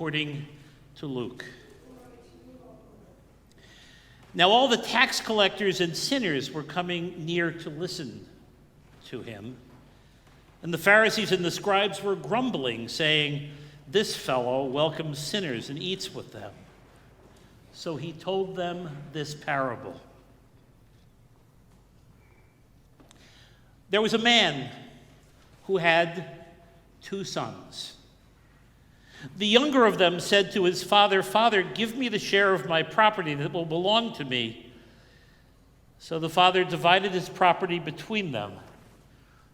according to Luke. Now all the tax collectors and sinners were coming near to listen to him. And the Pharisees and the scribes were grumbling, saying, "This fellow welcomes sinners and eats with them." So he told them this parable. There was a man who had 2 sons. The younger of them said to his father, "Father, give me the share of my property that will belong to me." So the father divided his property between them.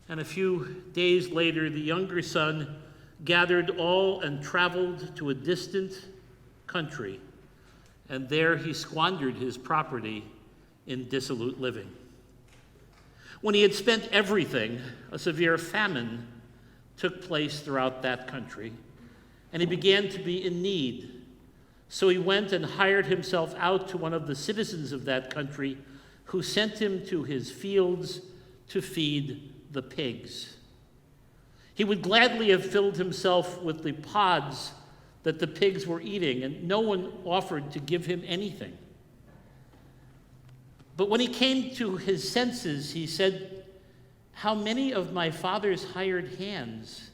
And a few days later, the younger son gathered all and traveled to a distant country. And there he squandered his property in dissolute living. When he had spent everything, a severe famine took place throughout that country, and he began to be in need. So he went and hired himself out to one of the citizens of that country, who sent him to his fields to feed the pigs. He would gladly have filled himself with the pods that the pigs were eating, and no one offered to give him anything. But when he came to his senses, he said, "How many of my father's hired hands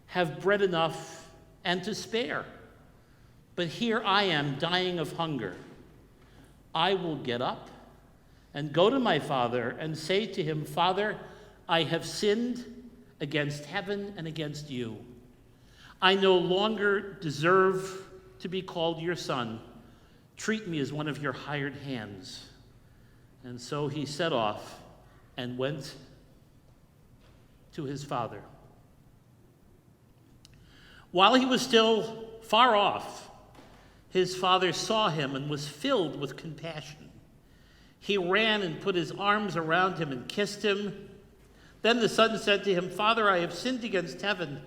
have bread enough and to spare? But here I am dying of hunger. I will get up and go to my father and say to him, 'Father, I have sinned against heaven and against you. I no longer deserve to be called your son. Treat me as one of your hired hands.' And so he set off and went to his father. While he was still far off, his father saw him and was filled with compassion. He ran and put his arms around him and kissed him. Then the son said to him, 'Father, I have sinned against heaven,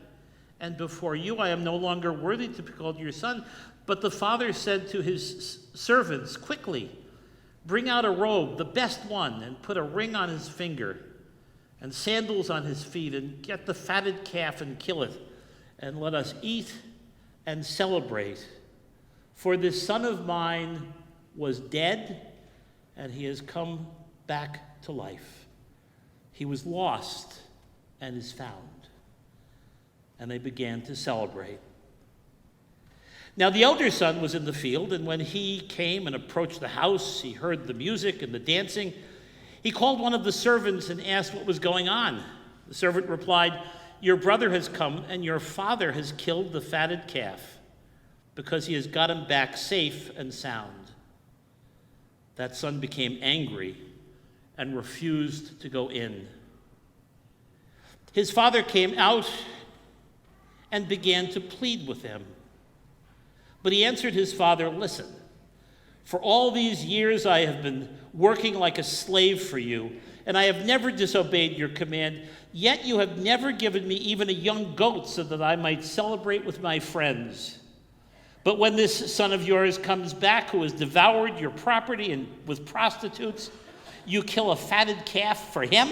and before you I am no longer worthy to be called your son.' But the father said to his servants, 'Quickly, bring out a robe, the best one, and put a ring on his finger and sandals on his feet, and get the fatted calf and kill it, and let us eat and celebrate. For this son of mine was dead, and he has come back to life. He was lost and is found.' And they began to celebrate. Now the elder son was in the field, and when he came and approached the house, he heard the music and the dancing. He called one of the servants and asked what was going on. The servant replied, 'Your brother has come, and your father has killed the fatted calf, because he has got him back safe and sound.' That son became angry and refused to go in. His father came out and began to plead with him. But he answered his father, 'Listen, for all these years I have been working like a slave for you, and I have never disobeyed your command. Yet you have never given me even a young goat so that I might celebrate with my friends. But when this son of yours comes back who has devoured your property and with prostitutes, you kill a fatted calf for him?'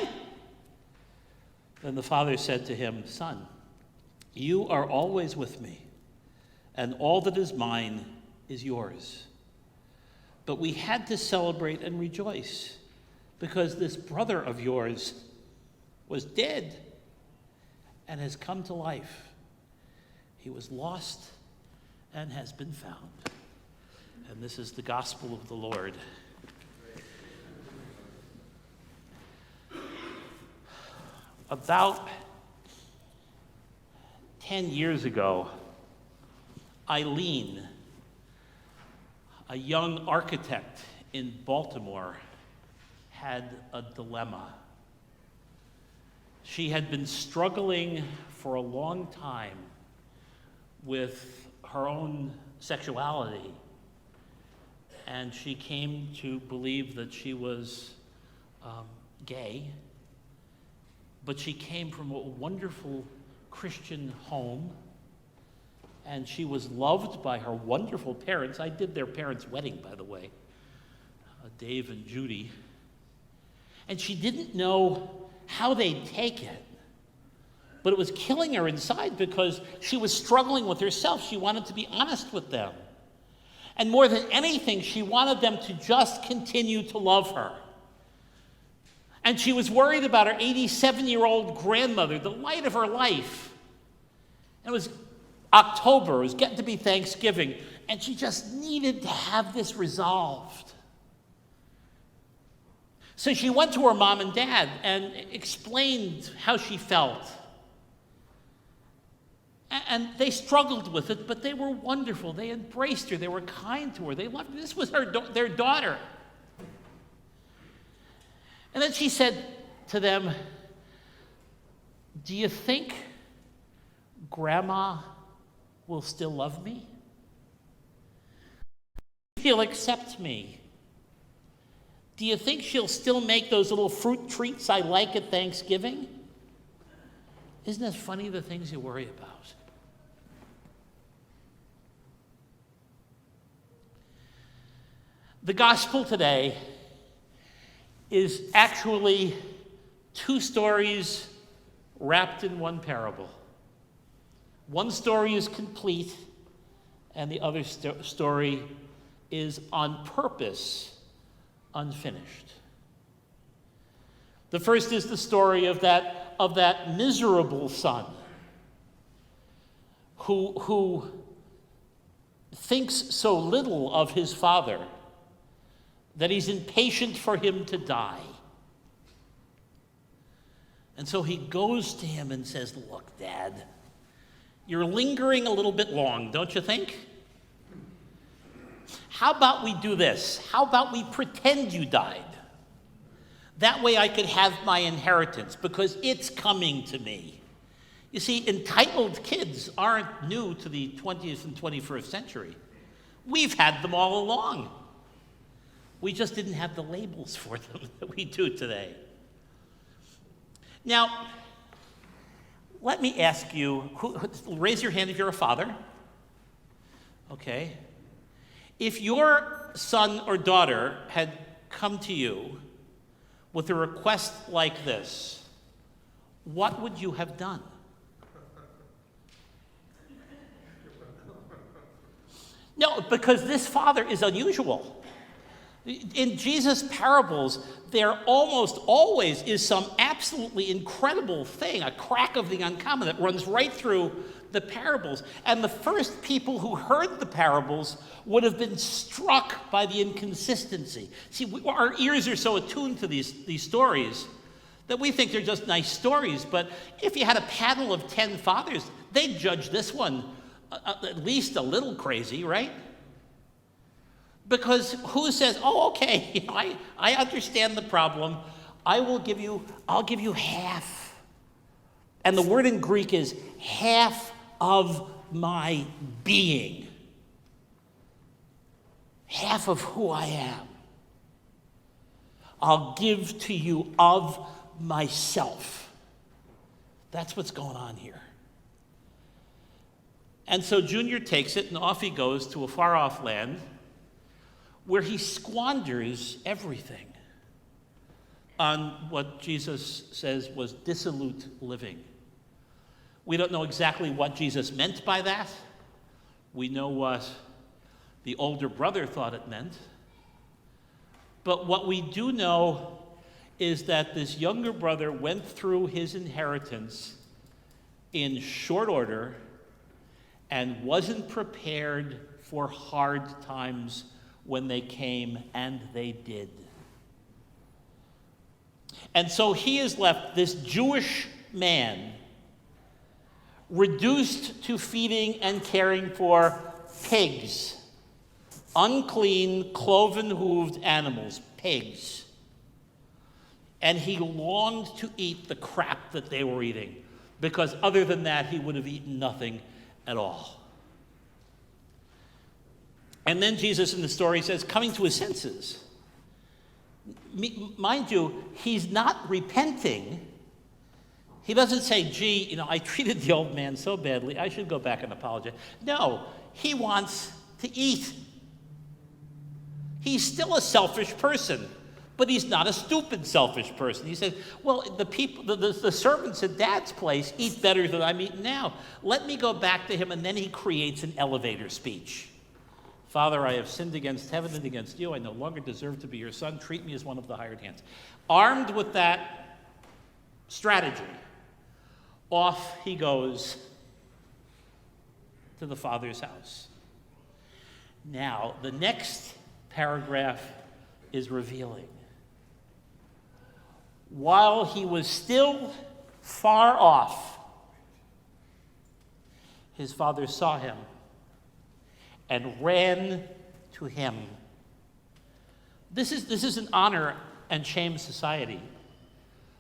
Then the father said to him, 'Son, you are always with me, and all that is mine is yours. But we had to celebrate and rejoice, because this brother of yours was dead and has come to life. He was lost and has been found.' And this is the gospel of the Lord. About 10 years ago, Eileen, a young architect in Baltimore, had a dilemma. She had been struggling for a long time with her own sexuality, and she came to believe that she was gay, but she came from a wonderful Christian home, and she was loved by her wonderful parents. I did their parents' wedding, by the way, Dave and Judy. And she didn't know how they'd take it but it was killing her inside because she was struggling with herself. She wanted to be honest with them. And more than anything, she wanted them to just continue to love her. And she was worried about her 87-year-old grandmother, the light of her life. And it was October, it was getting to be Thanksgiving, and she just needed to have this resolved. So she went to her mom and dad and explained how she felt. And they struggled with it, but they were wonderful. They embraced her. They were kind to her. They loved her. This was their daughter. And then she said to them, "Do you think Grandma will still love me? She'll accept me. Do you think she'll still make those little fruit treats I like at Thanksgiving?" Isn't it funny, the things you worry about? The gospel today is actually two stories wrapped in one parable. One story is complete, and the other story is on purpose unfinished. The first is the story of that miserable son who thinks so little of his father that he's impatient for him to die. And so he goes to him and says, "Look, Dad, you're lingering a little bit long, don't you think? How about we do this? How about we pretend you died? That way I could have my inheritance, because it's coming to me." You see, entitled kids aren't new to the 20th and 21st century. We've had them all along. We just didn't have the labels for them that we do today. Now, let me ask you, raise your hand if you're a father. Okay. If your son or daughter had come to you with a request like this, what would you have done? No, because this father is unusual. In Jesus' parables, there almost always is some absolutely incredible thing, a crack of the uncommon that runs right through the parables. And the first people who heard the parables would have been struck by the inconsistency. See, our ears are so attuned to these stories that we think they're just nice stories. But if you had a panel of 10 fathers, they'd judge this one at least a little crazy, right? Because who says, "Oh, okay, I understand the problem. I'll give you half." And the word in Greek is half of my being. Half of who I am. I'll give to you of myself. That's what's going on here. And so Junior takes it and off he goes to a far off land where he squanders everything on what Jesus says was dissolute living. We don't know exactly what Jesus meant by that. We know what the older brother thought it meant. But what we do know is that this younger brother went through his inheritance in short order and wasn't prepared for hard times when they came, and they did. And so he is left, this Jewish man, reduced to feeding and caring for pigs, unclean, cloven-hooved animals, pigs. And he longed to eat the crap that they were eating, because other than that, he would have eaten nothing at all. And then Jesus in the story says, coming to his senses. Mind you, he's not repenting. He doesn't say, "Gee, I treated the old man so badly, I should go back and apologize." No, he wants to eat. He's still a selfish person, But he's not a stupid, selfish person. He says, well, the servants at Dad's place eat better than I'm eating now. Let me go back to him. And then he creates an elevator speech. Father, I have sinned against heaven and against you. I no longer deserve to be your son. Treat me as one of the hired hands. Armed with that strategy, off he goes to the Father's house. Now, the next paragraph is revealing. While he was still far off, his father saw him and ran to him. This is an honor and shame society.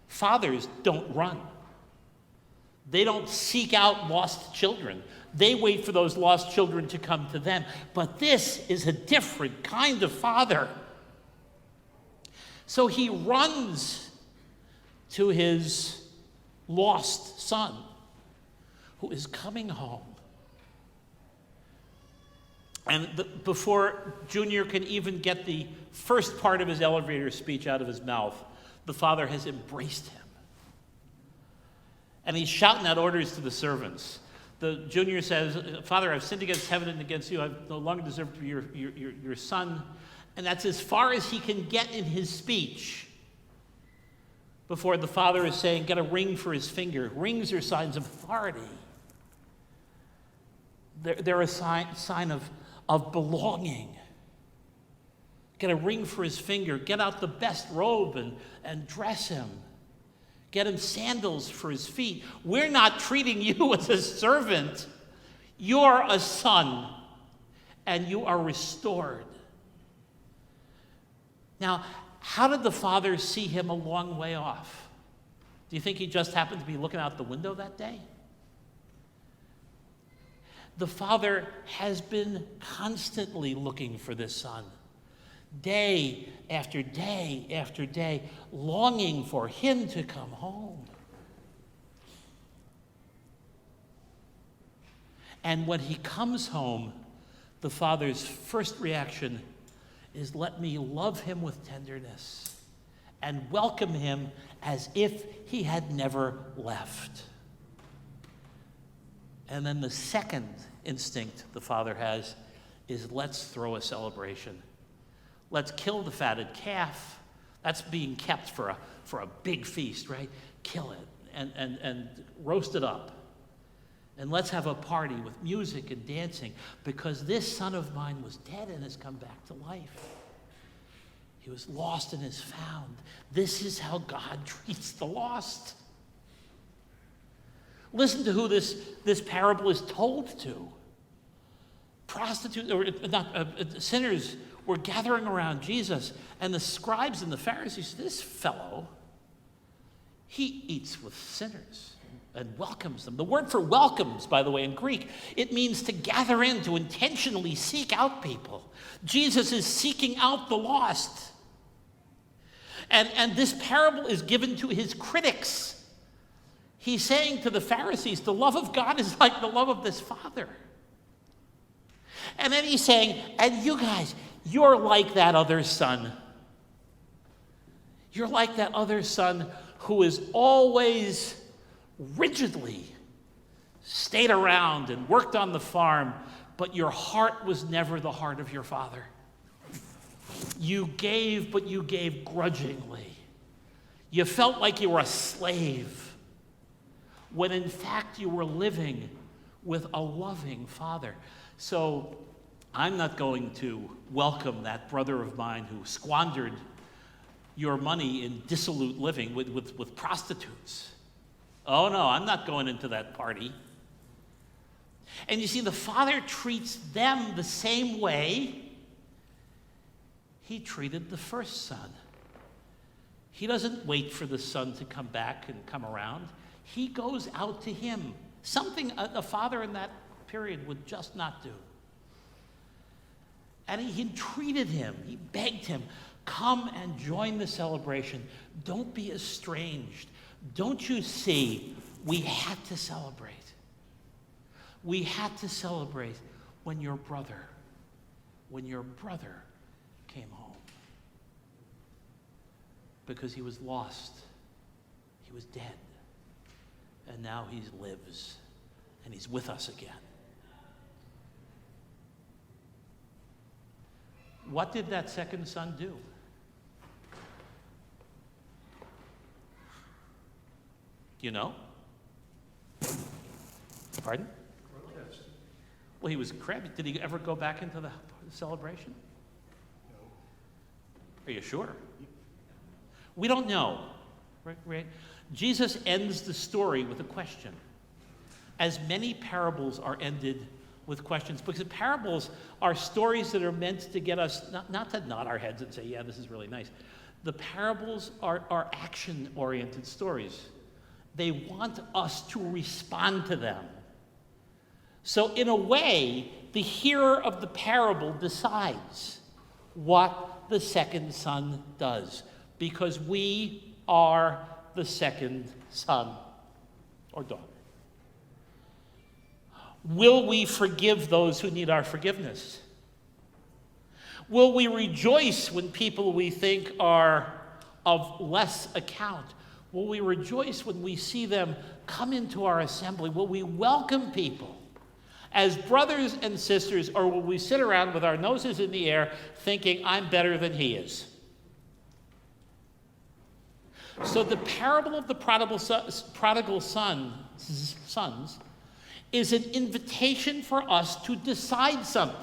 Fathers don't run. They don't seek out lost children. They wait for those lost children to come to them. But this is a different kind of father. So he runs to his lost son, who is coming home. And before Junior can even get the first part of his elevator speech out of his mouth, the father has embraced him. And he's shouting out orders to the servants. The Junior says, Father, I've sinned against heaven and against you. I no longer deserve to be your son. And that's as far as he can get in his speech before the father is saying, get a ring for his finger. Rings are signs of authority. They're a sign of belonging. Get a ring for his finger. Get out the best robe and dress him. Get him sandals for his feet. We're not treating you as a servant. You're a son, and you are restored. Now, how did the father see him a long way off? Do you think he just happened to be looking out the window that day? The father has been constantly looking for this son, day after day after day, longing for him to come home. And when he comes home, the father's first reaction is, let me love him with tenderness and welcome him as if he had never left. And then the second instinct the father has is, let's throw a celebration. Let's kill the fatted calf. That's being kept for a big feast, right? Kill it and roast it up. And let's have a party with music and dancing, because this son of mine was dead and has come back to life. He was lost and is found. This is how God treats the lost. Listen to who this parable is told to. Sinners were gathering around Jesus, and the scribes and the Pharisees, this fellow, he eats with sinners and welcomes them. The word for welcomes, by the way, in Greek, it means to gather in, to intentionally seek out people. Jesus is seeking out the lost. And this parable is given to his critics. He's saying to the Pharisees, the love of God is like the love of this father. And then he's saying, and you guys, you're like that other son. You're like that other son who is always rigidly stayed around and worked on the farm, but your heart was never the heart of your father. You gave, but you gave grudgingly. You felt like you were a slave, when in fact you were living with a loving father. So I'm not going to welcome that brother of mine who squandered your money in dissolute living with prostitutes. Oh no, I'm not going into that party. And you see, the father treats them the same way he treated the first son. He doesn't wait for the son to come back and come around. He goes out to him, something a father in that period would just not do. And he entreated him, he begged him, come and join the celebration. Don't be estranged. Don't you see, we had to celebrate. We had to celebrate when your brother came home. because he was lost. He was dead. And now he lives, and he's with us again. What did that second son do? You know? Pardon? Protest. Well, he was crabby. Did he ever go back into the celebration? No. Are you sure? We don't know. Right? Jesus ends the story with a question. As many parables are ended with questions, because parables are stories that are meant to get us, not to nod our heads and say, yeah, this is really nice. The parables are action-oriented stories. They want us to respond to them. So in a way, the hearer of the parable decides what the second son does, because we are the second son or daughter. Will we forgive those who need our forgiveness? Will we rejoice when people we think are of less account? Will we rejoice when we see them come into our assembly? Will we welcome people as brothers and sisters, or will we sit around with our noses in the air thinking, I'm better than he is? So the parable of the prodigal sons is an invitation for us to decide something.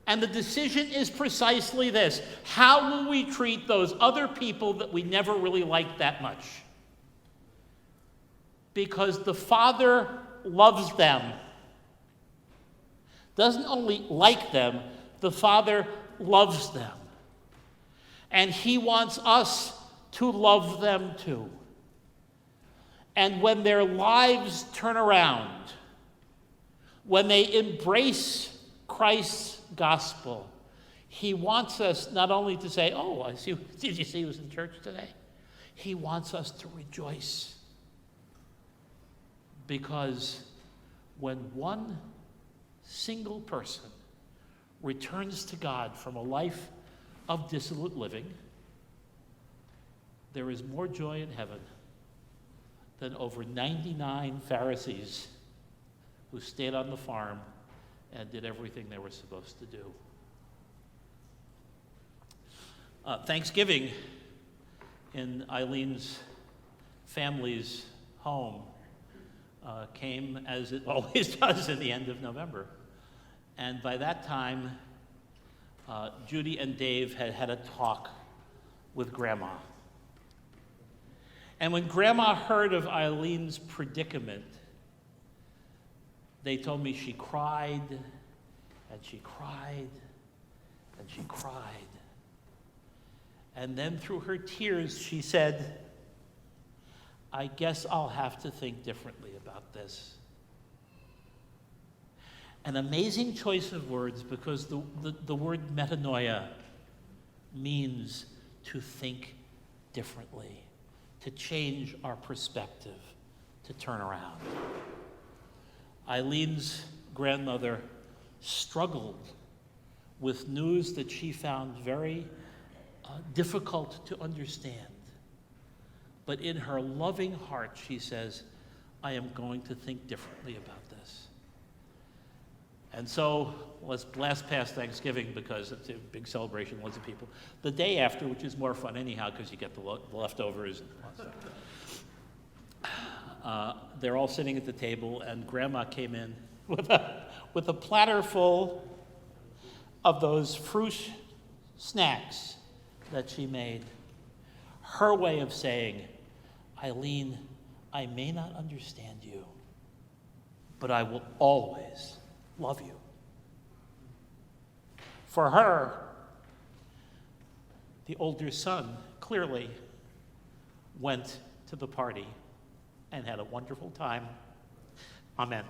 And the decision is precisely this: how will we treat those other people that we never really liked that much? Because the Father loves them. Doesn't only like them, the Father loves them. And he wants us to love them too. And when their lives turn around, when they embrace Christ's gospel, he wants us not only to say, oh, did you see who was in church today? He wants us to rejoice. Because when one single person returns to God from a life of dissolute living, there is more joy in heaven than over 99 Pharisees who stayed on the farm and did everything they were supposed to do. Thanksgiving in Eileen's family's home came, as it always does, in the end of November. And by that time, Judy and Dave had had a talk with Grandma. And when Grandma heard of Eileen's predicament, they told me she cried, and she cried, and she cried. And then through her tears, she said, I guess I'll have to think differently about this. An amazing choice of words, because the word metanoia means to think differently, to change our perspective, to turn around. Eileen's grandmother struggled with news that she found very difficult to understand. But in her loving heart, she says, I am going to think differently about this. And so let's blast past Thanksgiving, because it's a big celebration, lots of people. The day after, which is more fun anyhow, because you get the leftovers and all that stuff. They're all sitting at the table, and Grandma came in with a platter full of those fruit snacks that she made. Her way of saying, Eileen, I may not understand you, but I will always love you. For her, the older son clearly went to the party and had a wonderful time. Amen.